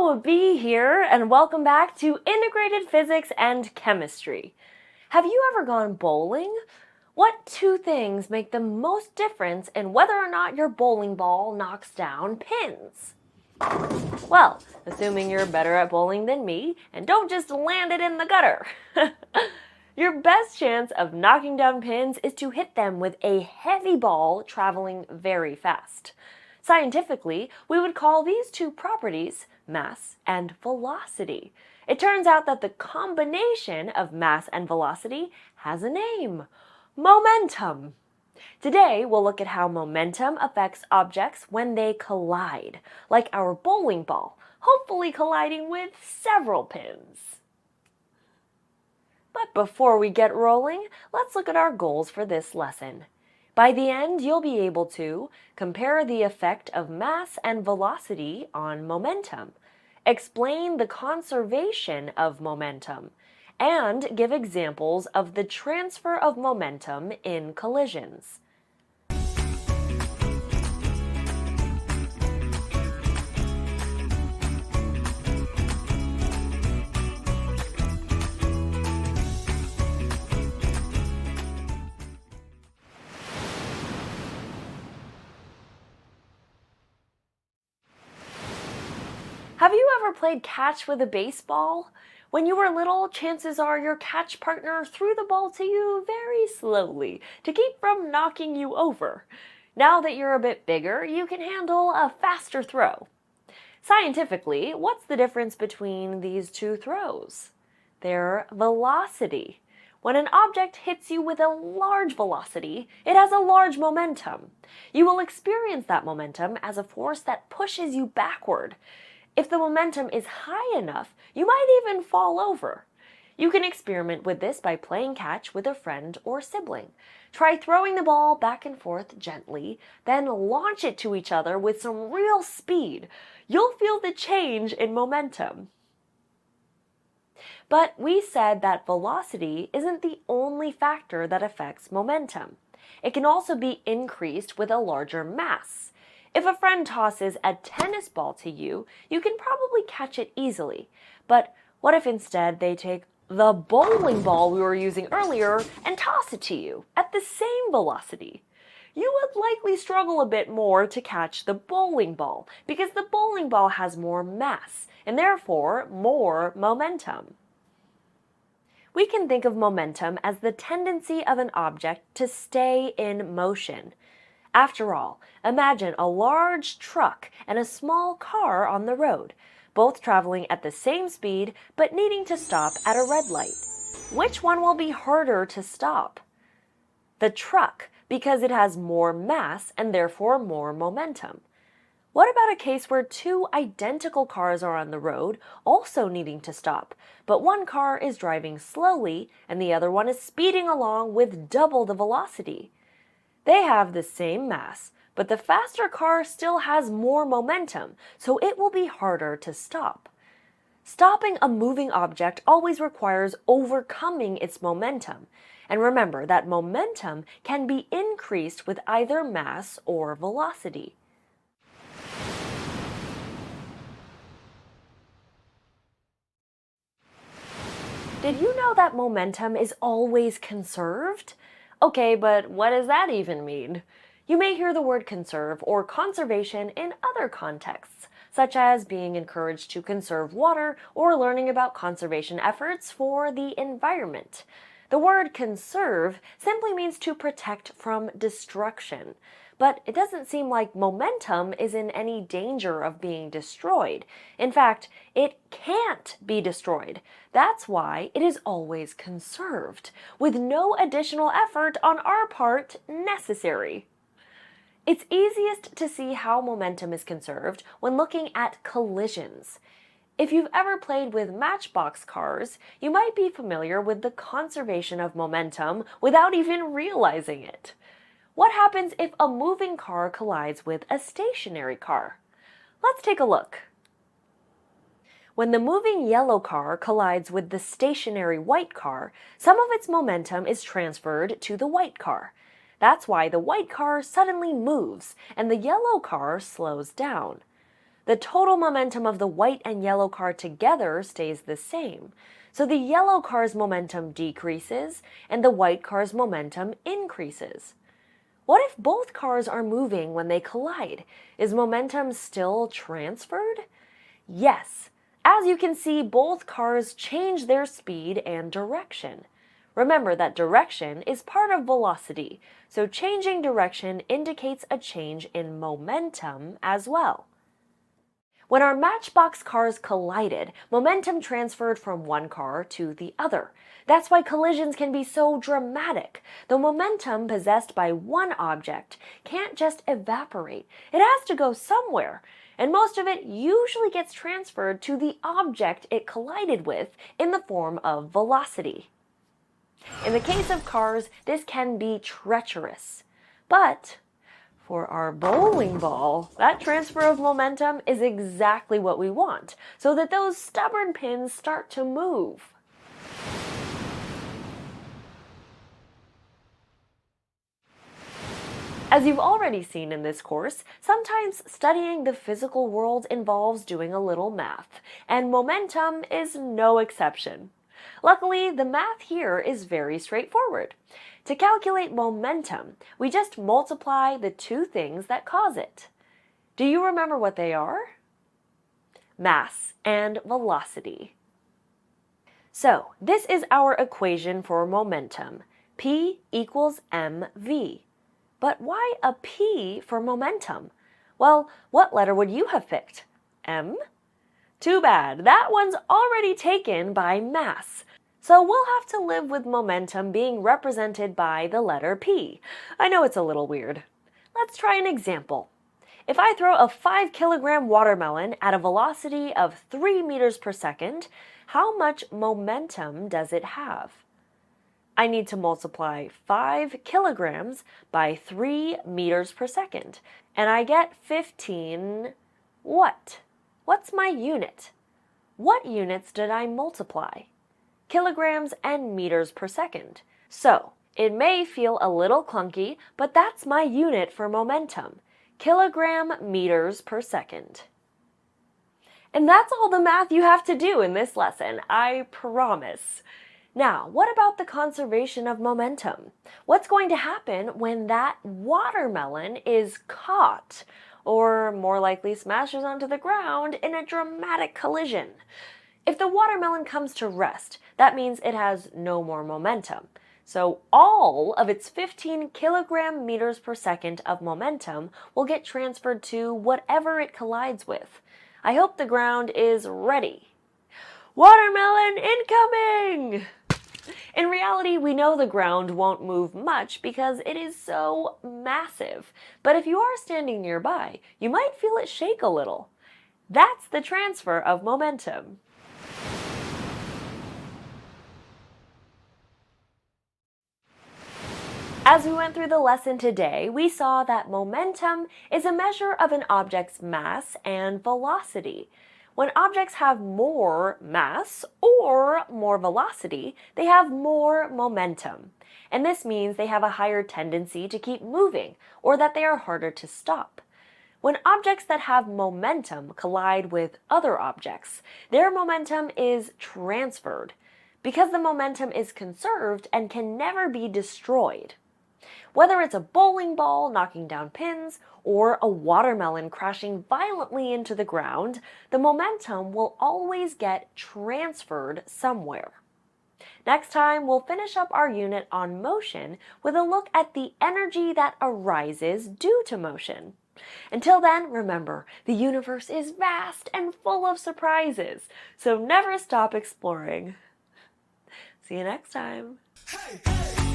Hello, Bee here, and welcome back to Integrated Physics and Chemistry. Have you ever gone bowling? What two things make the most difference in whether or not your bowling ball knocks down pins? Well, assuming you're better at bowling than me, and don't just land it in the gutter. Your best chance of knocking down pins is to hit them with a heavy ball traveling very fast. Scientifically, we would call these two properties mass and velocity. It turns out that the combination of mass and velocity has a name: momentum. Today, we'll look at how momentum affects objects when they collide, like our bowling ball, hopefully colliding with several pins. But before we get rolling, let's look at our goals for this lesson. By the end, you'll be able to compare the effect of mass and velocity on momentum, explain the conservation of momentum, and give examples of the transfer of momentum in collisions. Have you ever played catch with a baseball? When you were little, chances are your catch partner threw the ball to you very slowly to keep from knocking you over. Now that you're a bit bigger, you can handle a faster throw. Scientifically, what's the difference between these two throws? Their velocity. When an object hits you with a large velocity, it has a large momentum. You will experience that momentum as a force that pushes you backward. If the momentum is high enough, you might even fall over. You can experiment with this by playing catch with a friend or sibling. Try throwing the ball back and forth gently, then launch it to each other with some real speed. You'll feel the change in momentum. But we said that velocity isn't the only factor that affects momentum. It can also be increased with a larger mass. If a friend tosses a tennis ball to you, you can probably catch it easily. But what if instead they take the bowling ball we were using earlier and toss it to you at the same velocity? You would likely struggle a bit more to catch the bowling ball because the bowling ball has more mass and therefore more momentum. We can think of momentum as the tendency of an object to stay in motion. After all, imagine a large truck and a small car on the road, both traveling at the same speed but needing to stop at a red light. Which one will be harder to stop? The truck, because it has more mass and therefore more momentum. What about a case where two identical cars are on the road, also needing to stop, but one car is driving slowly and the other one is speeding along with double the velocity? They have the same mass, but the faster car still has more momentum, so it will be harder to stop. Stopping a moving object always requires overcoming its momentum. And remember that momentum can be increased with either mass or velocity. Did you know that momentum is always conserved? Okay, but what does that even mean? You may hear the word conserve or conservation in other contexts, such as being encouraged to conserve water or learning about conservation efforts for the environment. The word conserve simply means to protect from destruction. But it doesn't seem like momentum is in any danger of being destroyed. In fact, it can't be destroyed. That's why it is always conserved, with no additional effort on our part necessary. It's easiest to see how momentum is conserved when looking at collisions. If you've ever played with Matchbox cars, you might be familiar with the conservation of momentum without even realizing it. What happens if a moving car collides with a stationary car? Let's take a look. When the moving yellow car collides with the stationary white car, some of its momentum is transferred to the white car. That's why the white car suddenly moves and the yellow car slows down. The total momentum of the white and yellow car together stays the same. So the yellow car's momentum decreases and the white car's momentum increases. What if both cars are moving when they collide? Is momentum still transferred? Yes. As you can see, both cars change their speed and direction. Remember that direction is part of velocity, so changing direction indicates a change in momentum as well. When our matchbox cars collided, momentum transferred from one car to the other. That's why collisions can be so dramatic. The momentum possessed by one object can't just evaporate. It has to go somewhere, and most of it usually gets transferred to the object it collided with in the form of velocity. In the case of cars, this can be treacherous. But for our bowling ball, that transfer of momentum is exactly what we want, so that those stubborn pins start to move. As you've already seen in this course, sometimes studying the physical world involves doing a little math, and momentum is no exception. Luckily, the math here is very straightforward. To calculate momentum, we just multiply the two things that cause it. Do you remember what they are? Mass and velocity. So, this is our equation for momentum. P equals mv. But why a P for momentum? Well, what letter would you have picked? M? Too bad, that one's already taken by mass. So we'll have to live with momentum being represented by the letter P. I know it's a little weird. Let's try an example. If I throw a 5-kilogram watermelon at a velocity of 3 meters per second, how much momentum does it have? I need to multiply 5 kilograms by 3 meters per second, and I get 15 what? What's my unit? What units did I multiply? Kilograms and meters per second. So, it may feel a little clunky, but that's my unit for momentum. Kilogram meters per second. And that's all the math you have to do in this lesson, I promise. Now, what about the conservation of momentum? What's going to happen when that watermelon is caught, or more likely smashes onto the ground in a dramatic collision? If the watermelon comes to rest, that means it has no more momentum. So all of its 15 kilogram meters per second of momentum will get transferred to whatever it collides with. I hope the ground is ready. Watermelon incoming! In reality, we know the ground won't move much because it is so massive. But if you are standing nearby, you might feel it shake a little. That's the transfer of momentum. As we went through the lesson today, we saw that momentum is a measure of an object's mass and velocity. When objects have more mass or more velocity, they have more momentum. And this means they have a higher tendency to keep moving, or that they are harder to stop. When objects that have momentum collide with other objects, their momentum is transferred, because the momentum is conserved and can never be destroyed. Whether it's a bowling ball knocking down pins or a watermelon crashing violently into the ground, the momentum will always get transferred somewhere. Next time, we'll finish up our unit on motion with a look at the energy that arises due to motion. Until then, remember, the universe is vast and full of surprises, so never stop exploring. See you next time. Hey, hey.